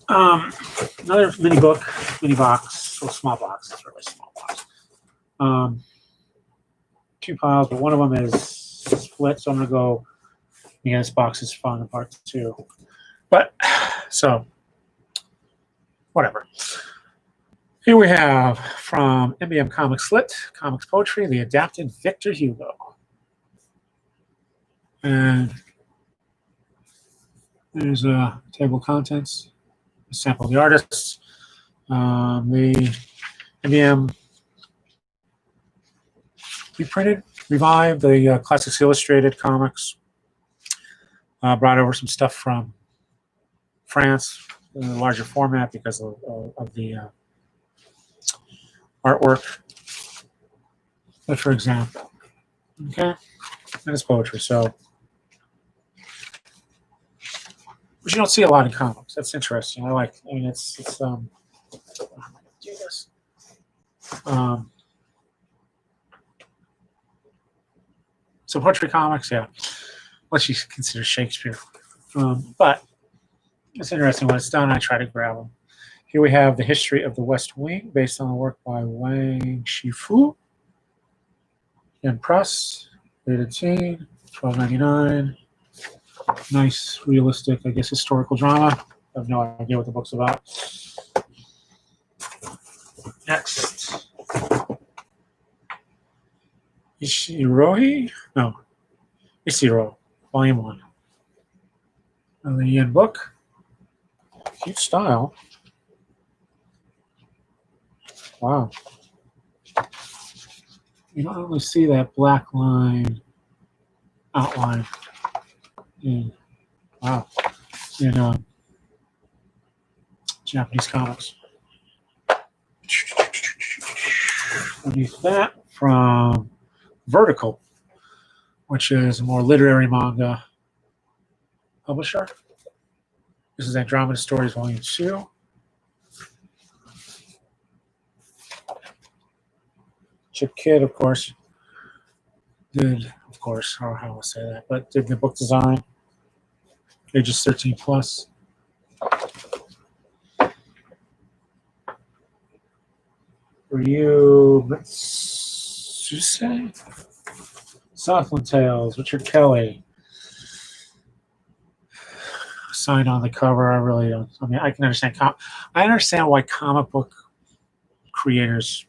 Another mini box, so small box. It's a really small box. Two piles, but one of them is split, so I'm gonna go. Yeah, this box is falling apart too. But so whatever. Here we have from MBM Comics Lit, Comics Poetry, the adapted Victor Hugo. And there's a table of contents, a sample of the artists. The MBM reprinted, revived the Classics Illustrated comics. Brought over some stuff from France in a larger format because of the artwork. But for example, okay, that is poetry. So, which you don't see a lot in comics. That's interesting. I mean, it's how am I gonna do this? So poetry comics, yeah. What you consider Shakespeare. But it's interesting when it's done, I try to grab them. Here we have The History of the West Wing, based on the work by Wang Shifu. In press, rated teen, $12.99. Nice, realistic, I guess, historical drama. I have no idea what the book's about. Next. Ishiro, Volume 1. And the Yen book. Cute style. Wow. You don't really see that black line outline in Japanese comics. Underneath that, from Vertical, which is a more literary manga publisher. This is Andromeda Stories Volume 2. Chip Kidd, of course, did the book design, ages 13 plus. Ryu Mitsuse, Southland Tales, Richard Kelly. Signed on the cover. I really don't. I mean, I can understand. I understand why comic book creators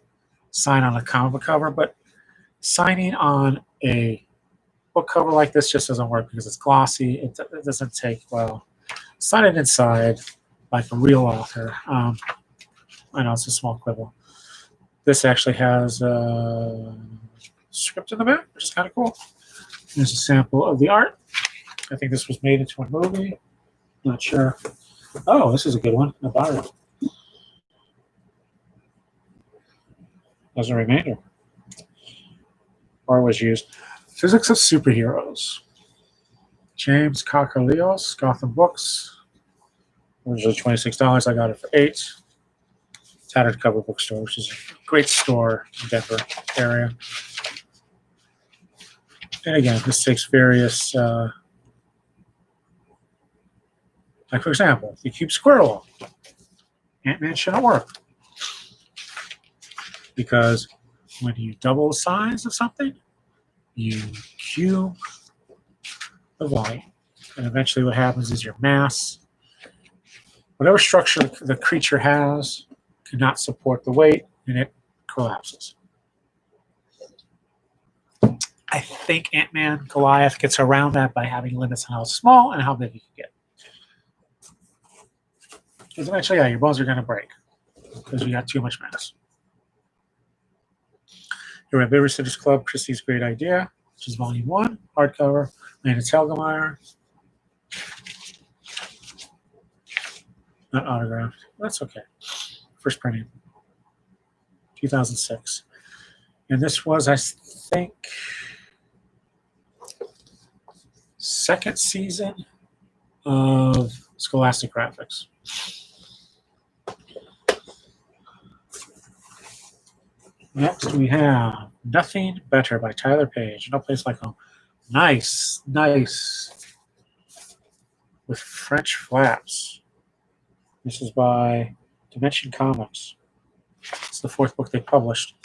sign on a comic book cover, but signing on a book cover like this just doesn't work because it's glossy. It doesn't take well. Sign it inside like a real author. I know it's a small quibble. This actually has a script in the back, which is kind of cool. There's a sample of the art. I think this was made into a movie. Not sure. Oh, this is a good one. I bought it. As a remainder. Or was used. Physics of Superheroes. James Kakalios, Gotham Books. Originally $26. I got it for $8. Tattered Cover Bookstore, which is a great store in Denver area. And again, this takes various, like for example, if you keep Squirrel, Ant-Man shouldn't work. Because when you double the size of something, you cube the volume. And eventually what happens is your mass, whatever structure the creature has, cannot support the weight, and it collapses. I think Ant-Man Goliath gets around that by having limits on how small and how big you can get. Because eventually, yeah, your bones are going to break because you got too much mass. Here we have Babysitter's Club, Christie's Great Idea, which is Volume 1, hardcover, Lana Telgemeier. Not autographed. That's okay. First printing, 2006. And this was, I think, second season of Scholastic Graphics. Next, we have Nothing Better by Tyler Page. No Place Like Home. Nice, nice. With French flaps. This is by Dimension Comics. It's the 4th book they published.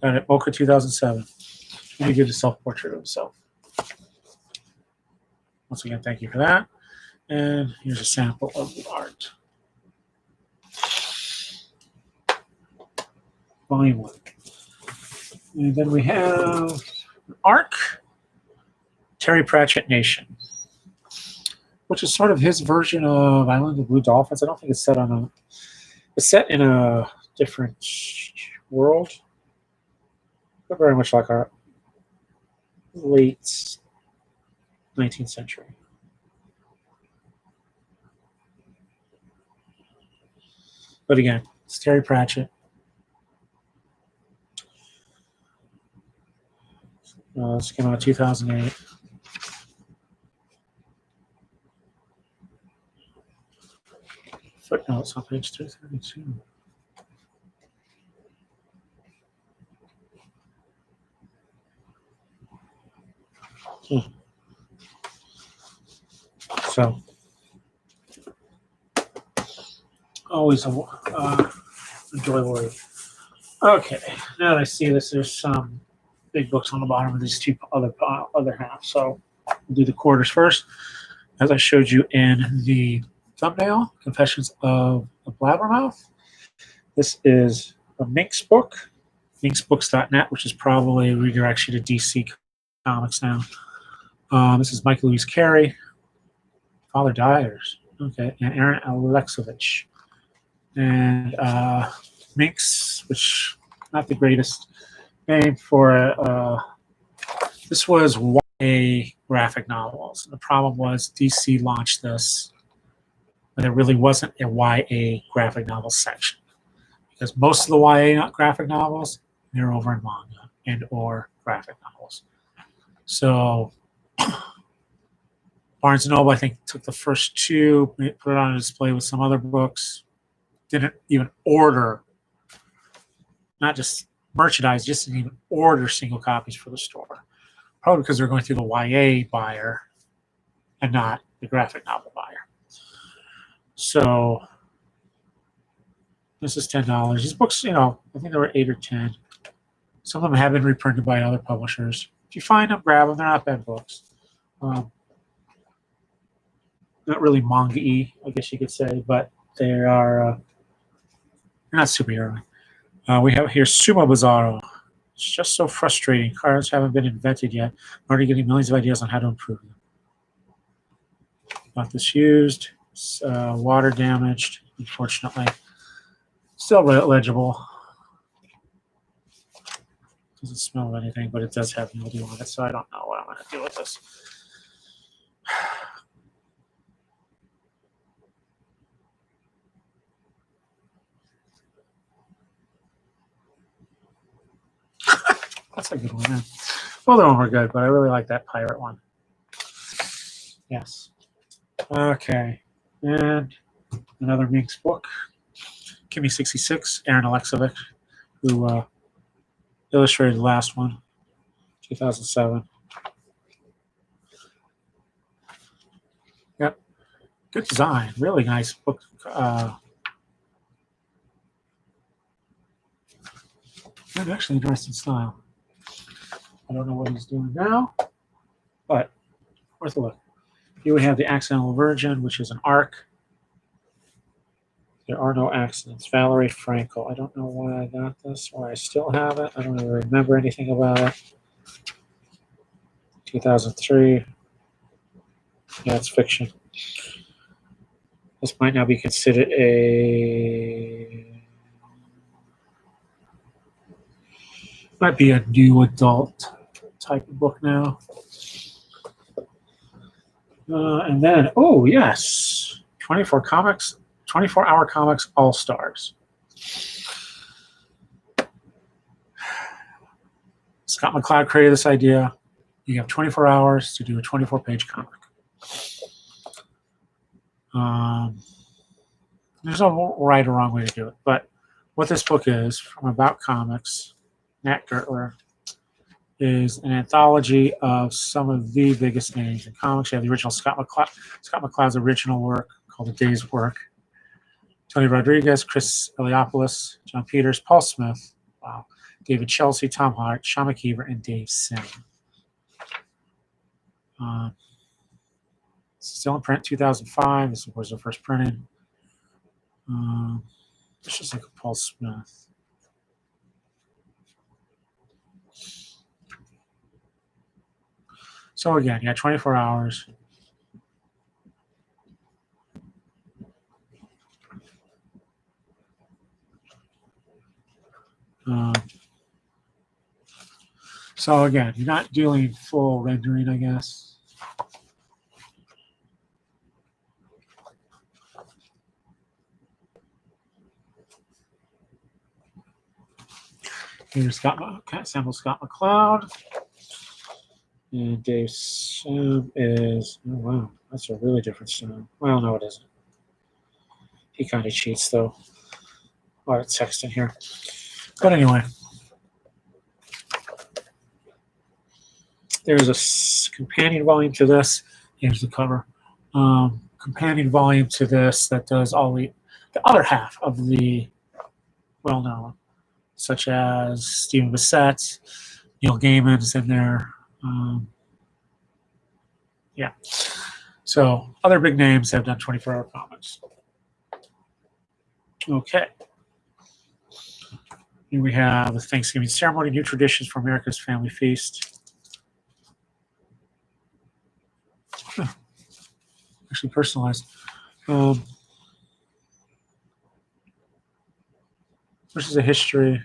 Got it, Mocha 2007. He did a self-portrait of himself. Once again, thank you for that. And here's a sample of the art. Volume 1. And then we have Arc, Terry Pratchett Nation, which is sort of his version of Island of Blue Dolphins. I don't think it's set on a... It's set in a different world, but very much like our late 19th century. But again, it's Terry Pratchett. This came out in 2008. Footnotes on page 232. So, always enjoyable read. Okay, now that I see this, there's some big books on the bottom of these two other halves. So, we'll do the quarters first. As I showed you in the thumbnail, Confessions of a Blabbermouth. This is a Minx book, minxbooks.net, which is probably redirects you to DC Comics now. This is Michael Louise Carey, Father Dyers, okay, and Aaron Alexovich. And Minx, which not the greatest name for this was YA graphic novels. And the problem was DC launched this, but there really wasn't a YA graphic novel section, because most of the YA graphic novels, they're over in manga and or graphic novels. So Barnes & Noble, I think, took the first two, put it on a display with some other books, didn't even order, not just merchandise, just didn't even order single copies for the store. Probably because they're going through the YA buyer and not the graphic novel buyer. So this is $10. These books, you know, I think they were 8 or 10. Some of them have been reprinted by other publishers. If you find them, grab them. They're not bad books. Not really manga-y, I guess you could say, but they are they're not superhero. We have here Sumo Bizarro. It's just so frustrating. Cards haven't been invented yet. I'm already getting millions of ideas on how to improve them. Got this used. It's water damaged, unfortunately. Still legible. Doesn't smell of anything, but it does have mildew on it, so I don't know what I'm going to do with this. That's a good one, man. Well, the one were good, but I really like that pirate one. Yes. Okay. And another Minx book. Kimmy 66, Aaron Alexovich, who illustrated the last one, 2007. Yep. Good design. Really nice book. Actually interesting style. I don't know what he's doing now, but worth a look. Here we have The Accidental Virgin, which is an arc. There are no accidents. Valerie Frankel. I don't know why I got this, or I still have it. I don't even remember anything about it. 2003. Yeah, it's fiction. This might now be considered might be a new adult type of book now. And then, oh yes, 24-hour comics All Stars. Scott McCloud created this idea. You have 24 hours to do a 24-page comic. There's no right or wrong way to do it, but what this book is from About Comics, Nat Gertler, is an anthology of some of the biggest names in comics. You have the original Scott McCloud's original work called A Day's Work. Tony Rodriguez, Chris Eliopoulos, John Peters, Paul Smith, wow, David Chelsea, Tom Hart, Sean McKeever, and Dave Sim. Still in print, 2005. This was their first printing. This is like a Paul Smith. So again, yeah, 24 hours. So again, you're not doing full rendering, I guess. Here's sample Scott McCloud. And Dave Sim is, oh wow, that's a really different Sim. Well, no, it isn't. He kind of cheats, though. A lot of text in here. But anyway, there's a companion volume to this. Here's the cover. Companion volume to this that does all the other half of the well-known, such as Stephen Bissett, Neil Gaiman's in there. Yeah. So other big names have done 24-hour comics. Okay. Here we have the Thanksgiving ceremony, new traditions for America's family feast. Actually personalized. This is a history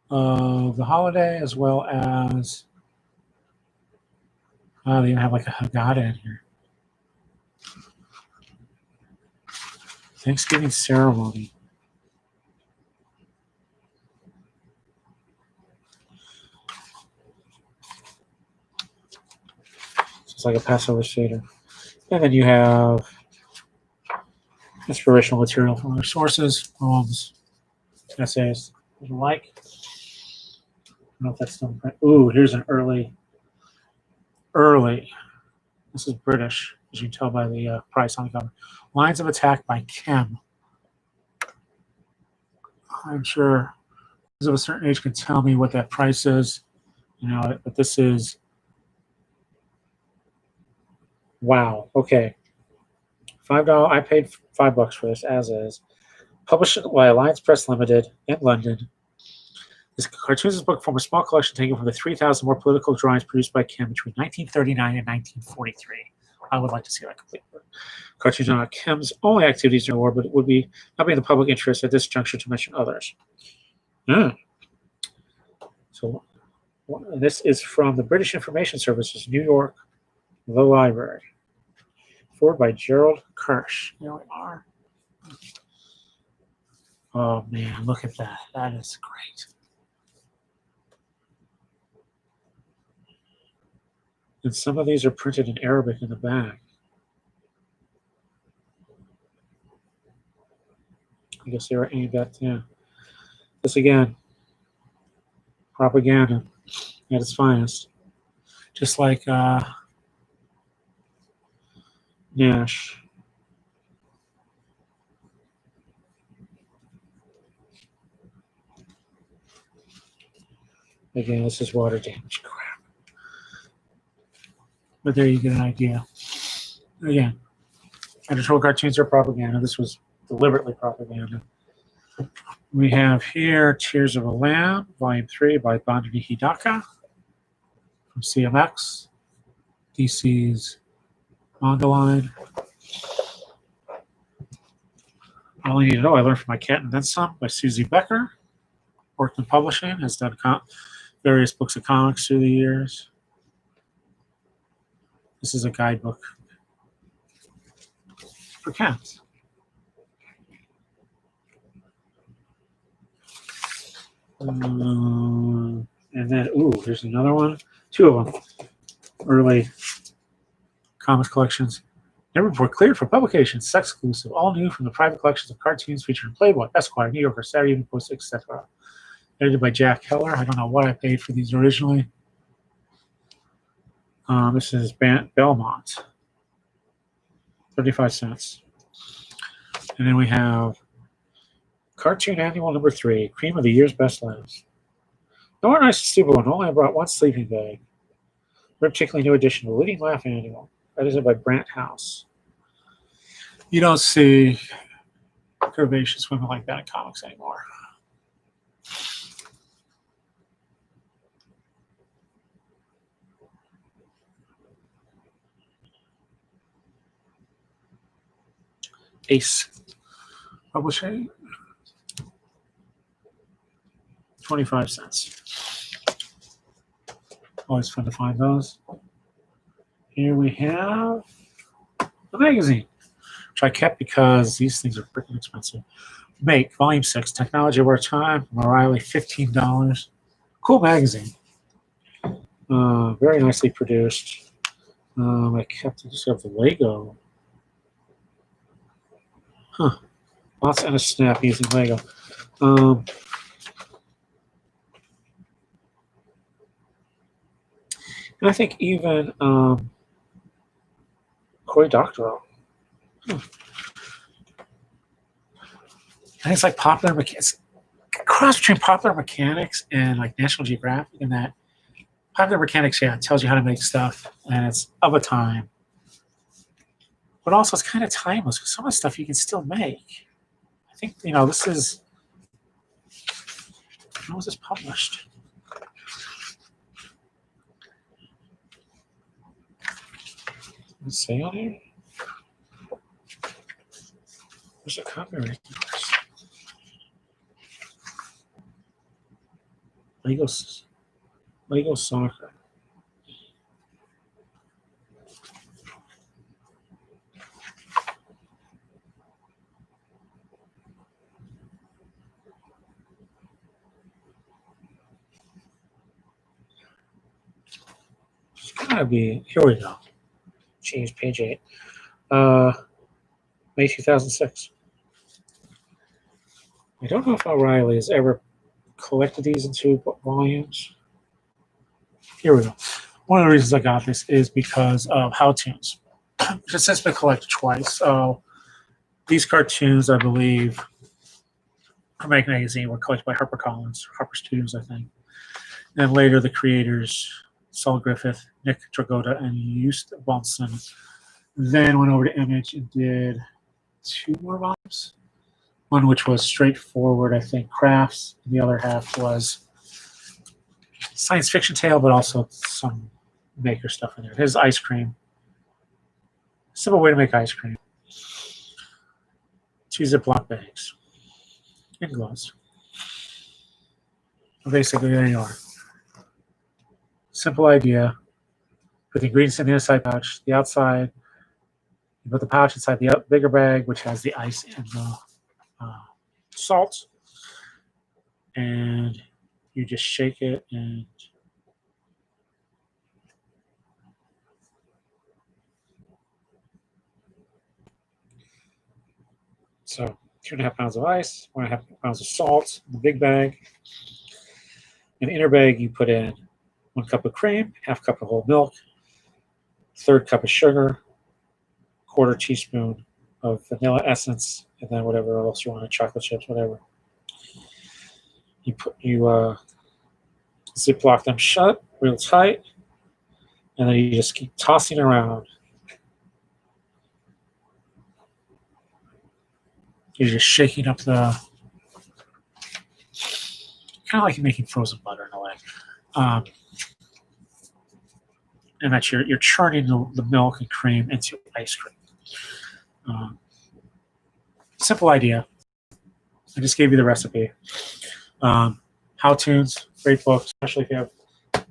of the holiday, as well as they even have like a Haggadah in here. Thanksgiving ceremony. So it's like a Passover Seder. And then you have inspirational material from other sources, poems, essays, and the like. I don't know if that's still in print. Ooh, here's an early. This is British, as you can tell by the price on the cover. Lines of Attack by Kim. I'm sure those of a certain age can tell me what that price is. You know, but this is, wow. Okay, $5. I paid $5 for this, as is. Published by Alliance Press Limited in London. This cartoons book forms a small collection taken from the 3,000 more political drawings produced by Kim between 1939 and 1943. I would like to see that complete book. Cartoons are not Kim's only activities during the war, but it would be not be in the public interest at this juncture to mention others. So this is from the British Information Service's New York, The Library. Forward by Gerald Kirsch. There we are. Oh man, look at that. That is great. And some of these are printed in Arabic in the back. I guess they were aimed at, yeah. This again, propaganda at its finest. Just like Nash. Again, this is water damage crap. But there you get an idea. Again, editorial cartoons are propaganda. This was deliberately propaganda. We have here Tears of a Lamb, Volume 3 by Bandini Hidaka from CMX, DC's manga line. All you need to know, I learned from my cat and then some by Susie Becker. Workman Publishing has done various books of comics through the years. This is a guidebook for cats. And then, ooh, here's another one. Two of them. Early comics collections. Never before cleared for publication. Sex exclusive. All new from the private collections of cartoons featured in Playboy, Esquire, New Yorker, Saturday Evening Post, etc. edited by Jack Heller. I don't know what I paid for these originally. This is Belmont, 35 cents. And then we have Cartoon Annual number 3, Cream of the Year's Best Laughs. No more nice and stupid one. Only I brought one sleeping bag. Very particularly new edition, the Leading Laugh Annual. Edited by Brant House. You don't see curvaceous women like that in comics anymore. Ace Publishing, 25 cents. Always fun to find those. Here we have the magazine, which I kept because these things are freaking expensive. Make, Volume 6, Technology of Our Time, O'Reilly, $15. Cool magazine. Very nicely produced. I kept just have the Lego. Huh. Lots and a snap using Lego. And I think even Cory Doctorow. I think it's like Popular Mechanics. Cross between Popular Mechanics and like National Geographic, and that Popular Mechanics, yeah, it tells you how to make stuff, and it's of a time. But also, it's kind of timeless because some of the stuff you can still make. I think, this is. When was this published? Does it say on here? Where's the copyright? Lego Soccer. It's gotta be. Here we go. Change page 8. May 2006. I don't know if O'Reilly has ever collected these in 2 volumes. Here we go. One of the reasons I got this is because of How-Toons, which has since been collected twice. So these cartoons, I believe, for Make Magazine were collected by HarperCollins, Harper Studios, I think. And later the creators, Saul Griffith, Nick Dragotta, and Just Bonson, then went over to Image and did 2 more volumes. One which was straightforward, I think, crafts. And the other half was science fiction tale, but also some maker stuff in there. Here's ice cream. Simple way to make ice cream. 2 Ziploc bags and gloves. Basically, there you are. Simple idea. Put the ingredients in the inside pouch, the outside. You put the pouch inside the bigger bag, which has the ice and the salt, and you just shake it and so 2.5 pounds of ice, 1.5 pounds of salt in the big bag. In the inner bag, you put in 1 cup of cream, 1/2 cup of whole milk, 1/3 cup of sugar, 1/4 teaspoon of vanilla essence, and then whatever else you want, chocolate chips, whatever. You Ziploc them shut real tight, and then you just keep tossing around. You're just shaking up the, kind of like you're making frozen butter in a way. And that you're churning the milk and cream into ice cream. Simple idea. I just gave you the recipe. How-Toons, great book, especially if you have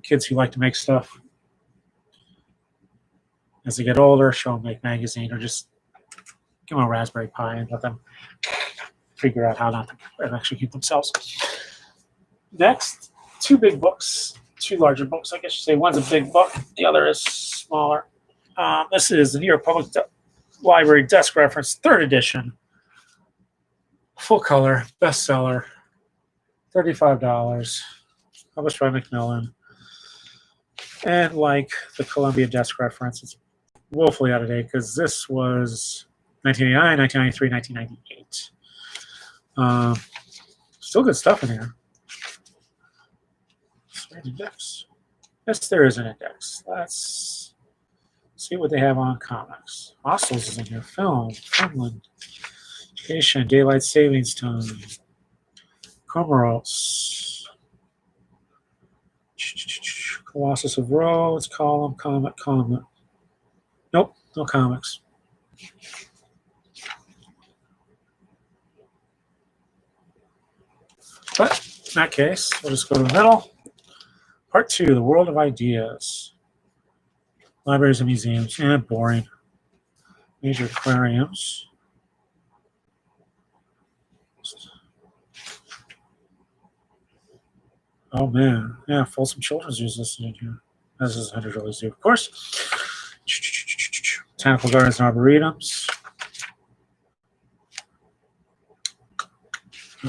kids who like to make stuff. As they get older, show them Make Magazine, or just give them a Raspberry Pi and let them figure out how not to execute themselves. Next, 2 big books, 2 larger books, I guess you say. One's a big book, the other is smaller. This is the New York Public Library Desk Reference, 3rd edition. Full color, bestseller, $35. Published by Macmillan. And like the Columbia Desk reference, it's woefully out of date because this was 1989, 1993, 1998. Still good stuff in here. Index. Yes, there is an index. Let's see what they have on comics. Fossils is in here. Film, Finland, Education, Daylight Savings Time, Comoros, Colossus of Rhodes, Column, Comet. Nope, no comics. But in that case, we'll just go to the middle. Part 2, The World of Ideas. Libraries and museums. Yeah, boring. Major aquariums. Oh, man. Yeah, Folsom Children's Zoo is listed in here. This is Hunter Valley Zoo, of course. Botanical Gardens and Arboretums.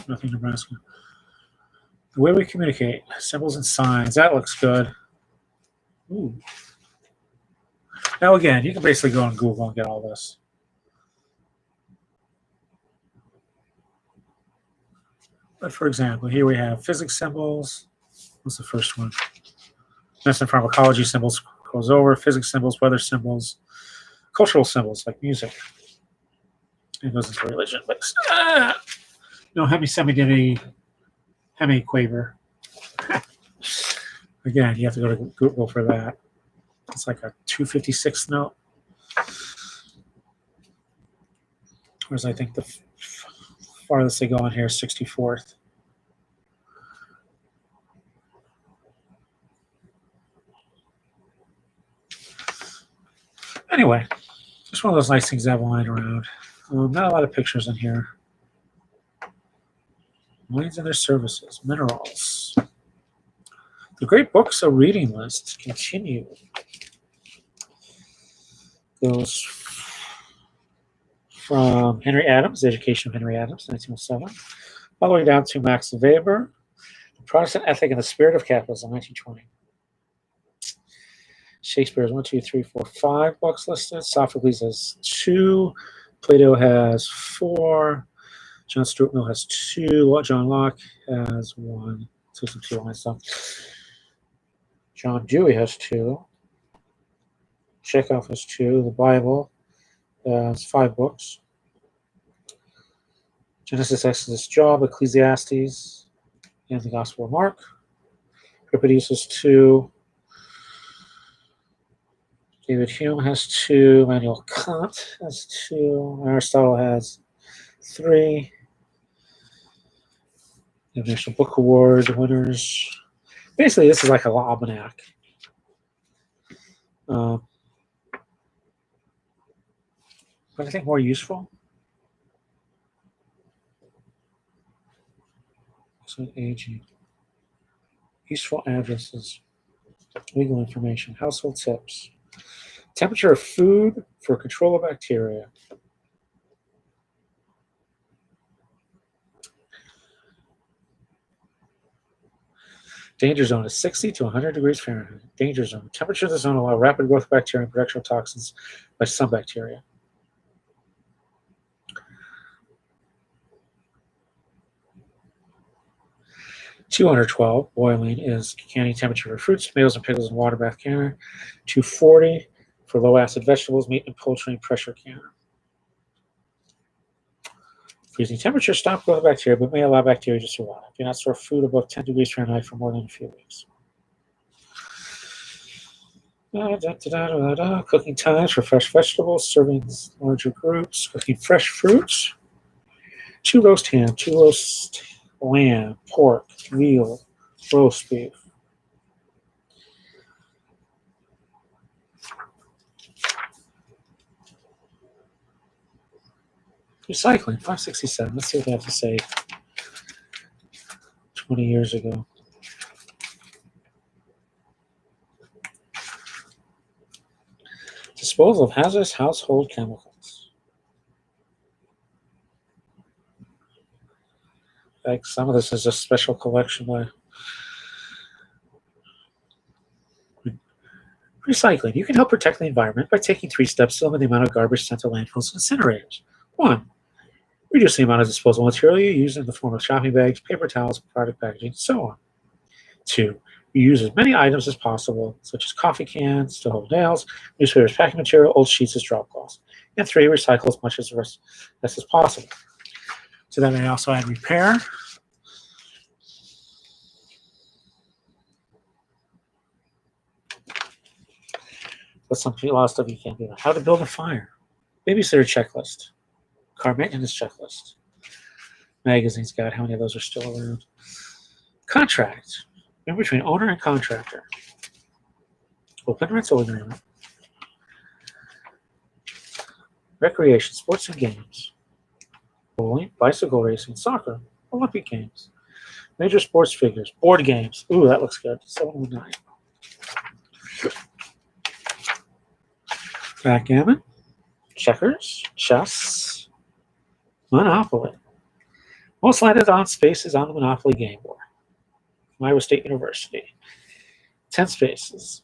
Nothing Nebraska. The Way We Communicate. Symbols and Signs. That looks good. Ooh. Now, again, you can basically go on Google and get all this. But for example, here we have physics symbols. What's the first one? Medicine pharmacology symbols goes over. Physics symbols, weather symbols, cultural symbols like music. It goes into religion, but no hemi-semi-divvy, hemi-quaver. Again, you have to go to Google for that. It's like a 256th note. Whereas I think the farthest they go on here is 64th. Anyway, just one of those nice things to have lying around. Not a lot of pictures in here. Mines and their services, minerals. The Great Books of Reading list continue. Goes from Henry Adams, The Education of Henry Adams, 1907, all the way down to Max Weber, The Protestant Ethic and the Spirit of Capitalism, 1920. Shakespeare has 1, 2, 3, 4, 5 books listed. Sophocles has 2. Plato has 4. John Stuart Mill has 2. John Locke has 1. So some 2 lines. So John Dewey has 2. Chekhov has 2. The Bible has 5 books. Genesis, Exodus, Job, Ecclesiastes, and the Gospel of Mark. Euripides has 2. David Hume has 2. Immanuel Kant has 2. Aristotle has 3. The National Book Award winners. Basically, this is like a almanac. But I think more useful. So aging. Useful addresses. Legal information. Household tips. Temperature of food for control of bacteria. Danger zone is 60 to 100 degrees Fahrenheit. Danger zone. Temperature of the zone allow rapid growth of bacteria and production of toxins by some bacteria. $212 boiling is canning temperature for fruits, tomatoes, and pickles in water bath canner. $240 for low acid vegetables, meat, and poultry in pressure canner. Freezing temperature stop growth of bacteria, but may allow bacteria to survive. Do not store food above 10 degrees Fahrenheit for more than a few weeks. Cooking times for fresh vegetables, serving larger groups. Cooking fresh fruits. 2 roast ham, 2 roast lamb, pork, veal, roast beef. Recycling, 567. Let's see what they have to say 20 years ago. Disposal of hazardous household chemicals. Like some of this is a special collection by recycling. You can help protect the environment by taking 3 steps to limit the amount of garbage sent to landfills and incinerators. 1. Reduce the amount of disposable material you use in the form of shopping bags, paper towels, product packaging, and so on. 2. Reuse as many items as possible, such as coffee cans to hold nails, newspapers, packing material, old sheets as drop cloths. And 3. Recycle as much as possible. So then I also add repair. But a lot of stuff you can't do that. How to build a fire. Babysitter checklist. Car maintenance checklist. Magazine's guide. How many of those are still around? Contract. In between owner and contractor. Open rental agreement. Recreation, sports and games. Bowling, bicycle racing, soccer, Olympic games. Major sports figures, board games. Ooh, that looks good. 719. Backgammon, checkers, chess, Monopoly. Most landed on spaces on the Monopoly game board. Iowa State University. 10 spaces.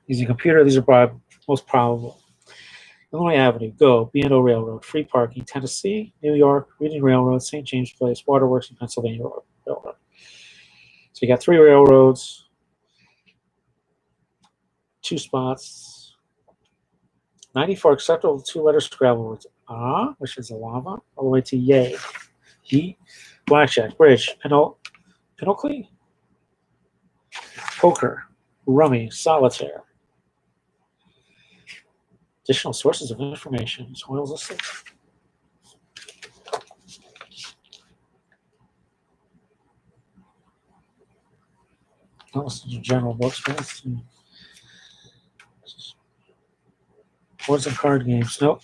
Using computer, these are most probable. Illinois Avenue, Go, B&O Railroad, Free Parking, Tennessee, New York, Reading Railroad, St. James Place, Waterworks, and Pennsylvania Railroad. So you got 3 railroads, 2 spots, 94 acceptable 2-letter Scrabble words. Which is a lava, all the way to yay. He, blackjack, bridge, pinochle, poker, rummy, solitaire. Additional sources of information. Soils listed. Not listed in general books, but let's see. Boards and card games. Nope.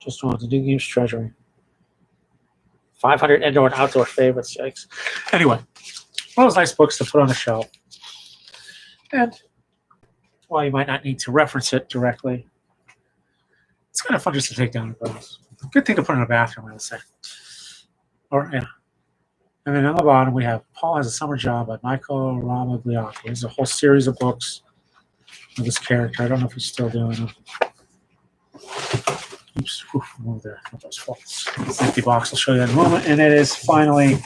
Just one. The new games treasury. 500 indoor and outdoor favorites. Yikes. Anyway, one of those nice books to put on a shelf. And while you might not need to reference it directly, it's kind of fun just to take down and browse. Good thing to put in a bathroom, I would say. Or, yeah. And then on the bottom, we have Paul Has a Summer Job by Michael Ramagliacco. There's a whole series of books of this character. I don't know if he's still doing them. Oops, move there. Those faults. This empty box will show you in a moment. And it is finally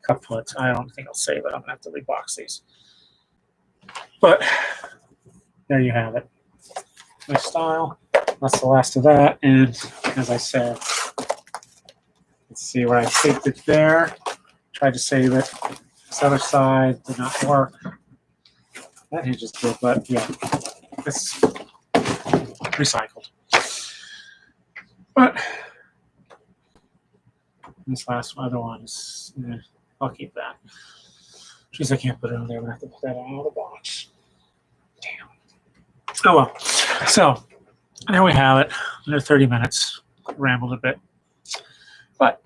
kaput. I don't think I'll save it. I'm going to have to rebox these. But there you have it. My style. That's the last of that. And as I said, let's see where I saved it there. Tried to save it. This other side did not work. That hinge is good, but yeah, it's recycled. But this last other one is, I'll keep that. Jeez, I can't put it on there. I'm going to have to put that out of the box. Damn. Oh well. So, there we have it. Under 30 minutes. Rambled a bit. But,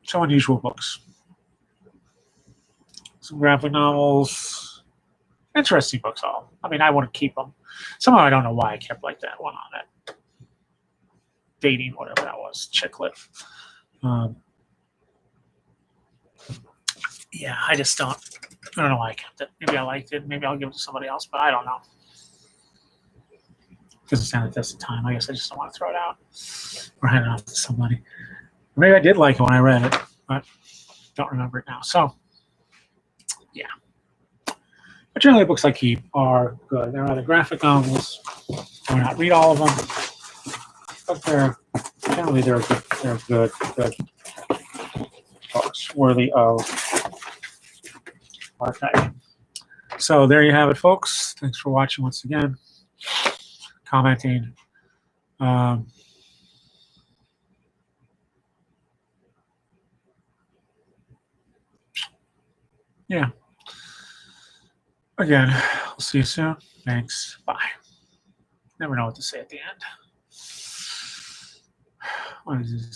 some unusual books. Some graphic novels. Interesting books all. I mean, I want to keep them. Somehow I don't know why I kept like that one on it. Dating, whatever that was. Chick lit. Yeah, I just don't know why I kept it. Maybe I liked it. Maybe I'll give it to somebody else, but I don't know. Doesn't stand the test of time. I guess I just don't want to throw it out or hand it off to somebody. Or maybe I did like it when I read it, but don't remember it now. So, yeah. But generally, the books I keep are good. They're either graphic novels. I may not read all of them, but they're good books worthy of archiving. So there you have it, folks. Thanks for watching once again. Commenting. Yeah. Again, we'll see you soon. Thanks. Bye. Never know what to say at the end. What is this?